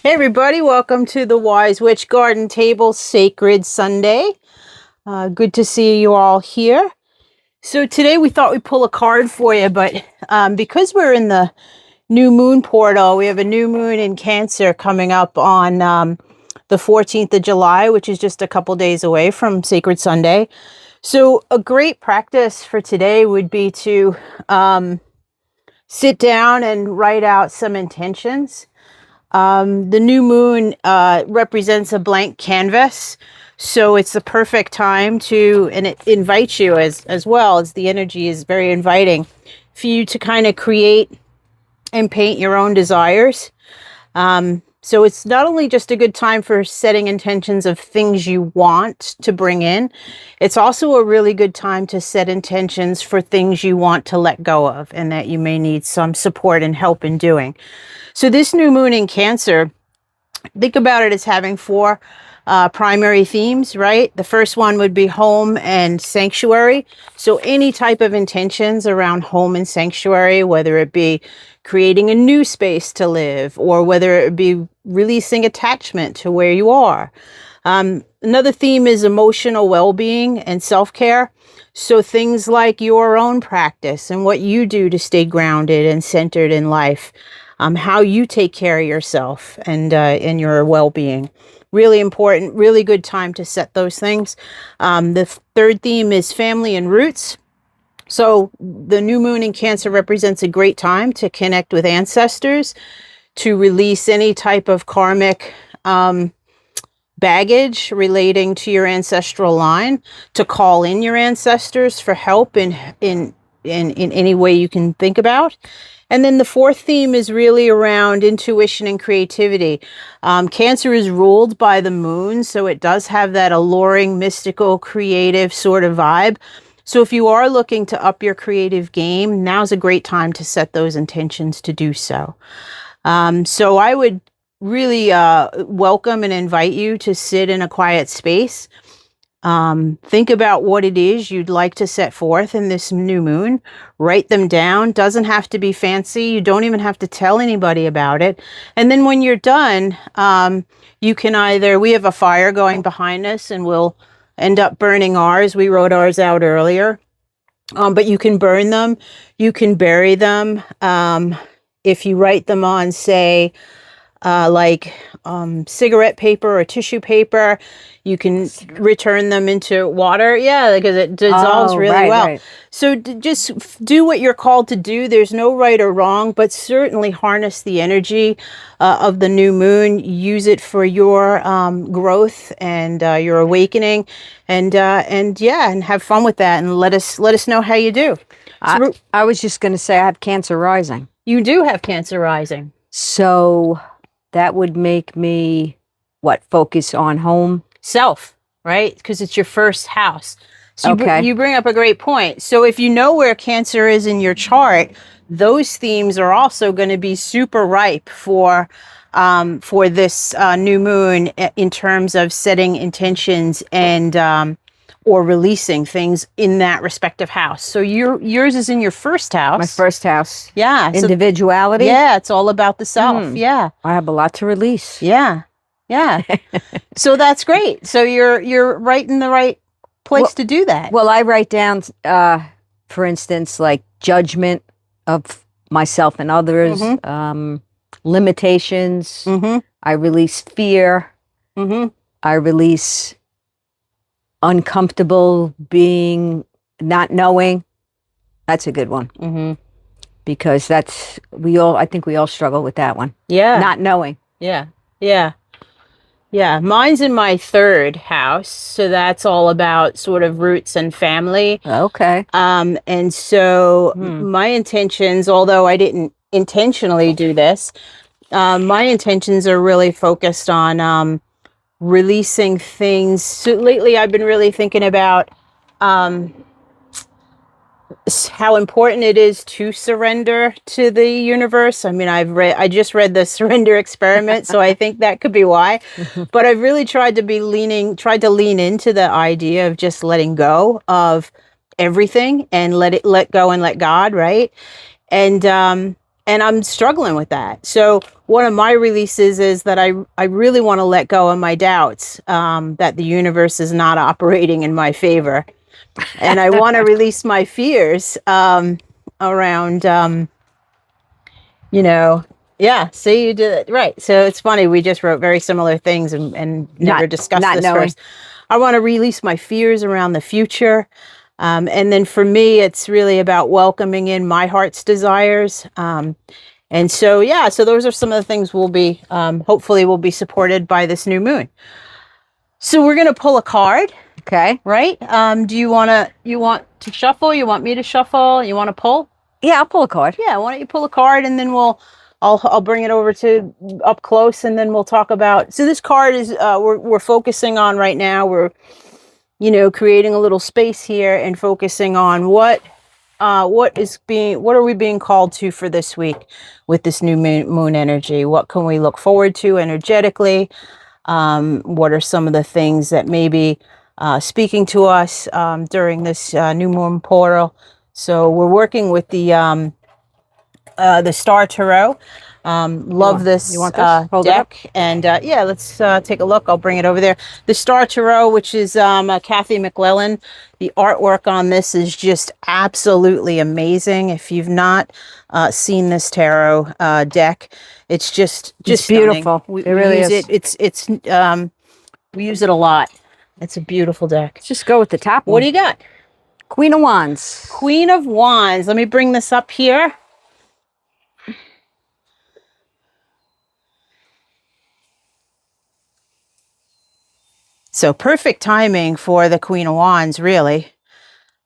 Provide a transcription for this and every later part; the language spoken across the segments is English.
Hey everybody, welcome to the Wise Witch Garden Table Sacred Sunday. Good to see you all here. So today we thought we'd pull a card for you, but because we're in the new moon portal, we have a new moon in Cancer coming up on the 14th of July, which is just a couple days away from Sacred Sunday. So a great practice for today would be to sit down and write out some intentions. The new moon represents a blank canvas, so it's the perfect time to, and it invites you as well, as the energy is very inviting, for you to kind of create and paint your own desires. So it's not only just a good time for setting intentions of things you want to bring in, it's also a really good time to set intentions for things you want to let go of and that you may need some support and help in doing. So this new moon in Cancer, think about it as having four primary themes, right? The first one would be home and sanctuary. So any type of intentions around home and sanctuary, whether it be creating a new space to live or whether it be releasing attachment to where you are. Another theme is emotional well-being and self-care. So things like your own practice and what you do to stay grounded and centered in life. How you take care of yourself and your well-being. Really important, really good time to set those things. The third theme is family and roots. So the new moon in Cancer represents a great time to connect with ancestors, to release any type of karmic baggage relating to your ancestral line, to call in your ancestors for help in any way you can think about. And then the fourth theme is really around intuition and creativity. Cancer is ruled by the moon, so it does have that alluring, mystical, creative sort of vibe. So if you are looking to up your creative game, now's a great time to set those intentions to do so. So I would really welcome and invite you to sit in a quiet space. Think about what it is you'd like to set forth in this new moon. Write them down. Doesn't have to be fancy. You don't even have to tell anybody about it. And then when you're done, you can either, we have a fire going behind us and we'll end up burning ours. We wrote ours out earlier. But you can burn them. You can bury them. If you write them on, say, cigarette paper or tissue paper, you can return them into water. Yeah, because it dissolves really well. Right. So just do what you're called to do. There's no right or wrong, but certainly harness the energy of the new moon. Use it for your growth and your awakening, and have fun with that. And let us know how you do. I was just going to say I have Cancer rising. You do have Cancer rising. So that would make me, focus on home? Self, right? Because it's your first house. So okay. You bring up a great point. So if you know where Cancer is in your chart, those themes are also going to be super ripe for this new moon in terms of setting intentions and or releasing things in that respective house. So yours is in your first house. My first house. Yeah. Individuality. Yeah, it's all about the self. Yeah. I have a lot to release. Yeah. Yeah. So that's great. So you're right in the right place to do that. Well, I write down, for instance, like judgment of myself and others, limitations. Mm-hmm. I release fear. Mm-hmm. I release uncomfortable being, not knowing. That's a good one. Mm-hmm. Because I think we all struggle with that one. Yeah. Not knowing. Yeah. Yeah. Yeah. Mine's in my third house. So that's all about sort of roots and family. Okay. And so my intentions, although I didn't intentionally do this, my intentions are really focused on releasing things. So lately I've been really thinking about how important it is to surrender to the universe. I mean, I just read the Surrender Experiment, so I think that could be why. But I've really tried to lean into the idea of just letting go of everything and let go and let God, right? And And I'm struggling with that. So one of my releases is that I really want to let go of my doubts, that the universe is not operating in my favor. And I want to release my fears around, yeah, see, you did it right. So it's funny. We just wrote very similar things and never discussed not this knowing. first. I want to release my fears around the future. And then for me, it's really about welcoming in my heart's desires. And so, yeah, so those are some of the things we'll be, hopefully will be supported by this new moon. So we're going to pull a card, Okay. right? Do you want to shuffle? You want me to shuffle? You want to pull? Yeah, I'll pull a card. Yeah, why don't you pull a card and then I'll bring it over to up close and then we'll talk about. So this card is we're focusing on right now. We're creating a little space here and focusing on what are we being called to for this week with this new moon energy? What can we look forward to energetically? What are some of the things that may be speaking to us during this new moon portal? So we're working with the Star Tarot. Love this you want this? Hold it up. deck. And yeah, let's take a look. I'll bring it over there. The Star Tarot, which is Kathy McLellan. The artwork on this is just absolutely amazing. If you've not seen this tarot deck, it's just beautiful. We really use is. It's we use it a lot. It's a beautiful deck. Let's just go with the top What one. do you got? Queen of Wands. Queen of Wands. Let me bring this up here. So perfect timing for the Queen of Wands, really.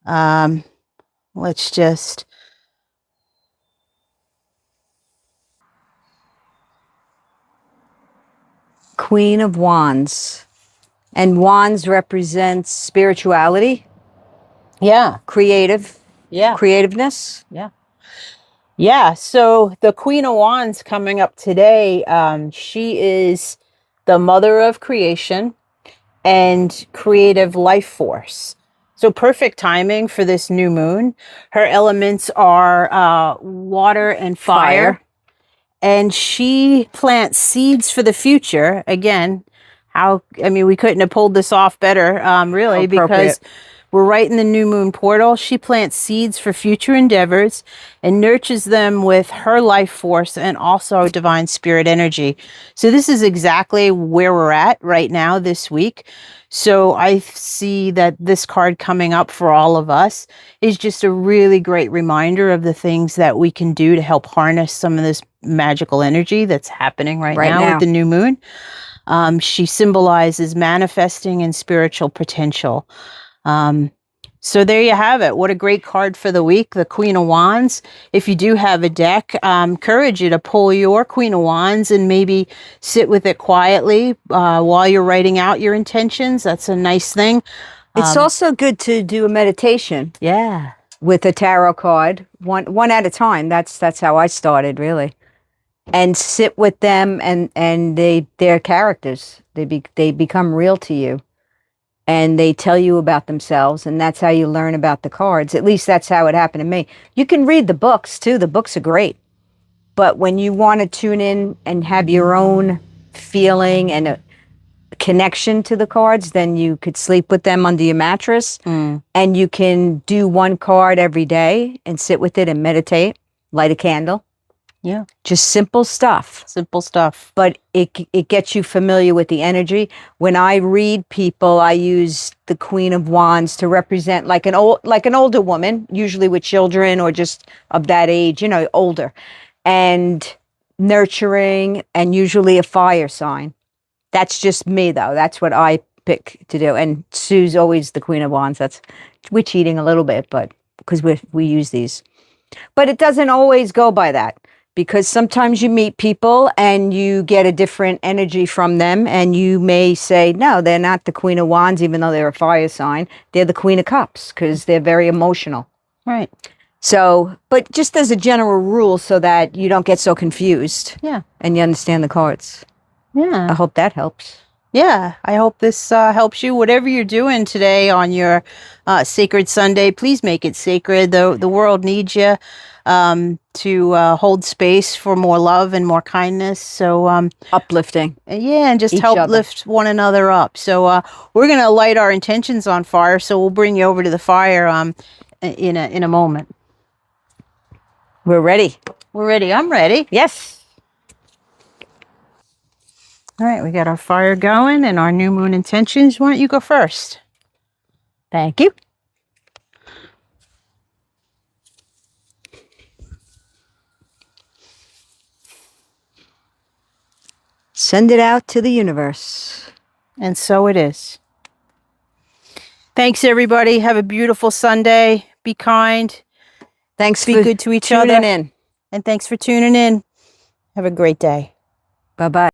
Let's just... Queen of Wands. And Wands represents spirituality, Yeah, creativeness. yeah. Yeah, so the Queen of Wands coming up today, she is the mother of creation and creative life force. So perfect timing for this new moon. Her elements are water and fire. And she plants seeds for the future. Again, we couldn't have pulled this off better, really, because we're right in the new moon portal. She plants seeds for future endeavors and nurtures them with her life force and also divine spirit energy. So this is exactly where we're at right now this week. So I see that this card coming up for all of us is just a really great reminder of the things that we can do to help harness some of this magical energy that's happening right now with the new moon. She symbolizes manifesting and spiritual potential. So there you have it. What a great card for the week, the Queen of Wands. If you do have a deck, encourage you to pull your Queen of Wands and maybe sit with it quietly while you're writing out your intentions. That's a nice thing. It's also good to do a meditation. Yeah. With a tarot card, one at a time. That's how I started, really. And sit with them, and they're characters. They become real to you. And they tell you about themselves, and that's how you learn about the cards. At least that's how it happened to me. You can read the books, too. The books are great. But when you want to tune in and have your own feeling and a connection to the cards, then you could sleep with them under your mattress. And you can do one card every day and sit with it and meditate, light a candle. Yeah. Just simple stuff. Simple stuff. But it gets you familiar with the energy. When I read people, I use the Queen of Wands to represent like an older woman, usually with children or just of that age, older, and nurturing, and usually a fire sign. That's just me, though. That's what I pick to do. And Sue's always the Queen of Wands. We're cheating a little bit, but because we use these. But it doesn't always go by that. Because sometimes you meet people and you get a different energy from them, and you may say, no, they're not the Queen of Wands, even though they're a fire sign. They're the Queen of Cups because they're very emotional. Right. So, but just as a general rule so that you don't get so confused. Yeah. And you understand the cards. Yeah. I hope that helps. Yeah, I hope this helps you. Whatever you're doing today on your Sacred Sunday, please make it sacred. The world needs you. to hold space for more love and more kindness. So Uplifting. yeah, and just Each help other. lift one another up. So we're going to light our intentions on fire. So we'll bring you over to the fire in a moment. We're ready. We're ready. I'm ready. Yes. All right, we got our fire going and our new moon intentions. Why don't you go first? Thank you. Send it out to the universe. And so it is. Thanks, everybody. Have a beautiful Sunday. Be kind. Thanks Be for good to each tuning other. in. And thanks for tuning in. Have a great day. Bye-bye.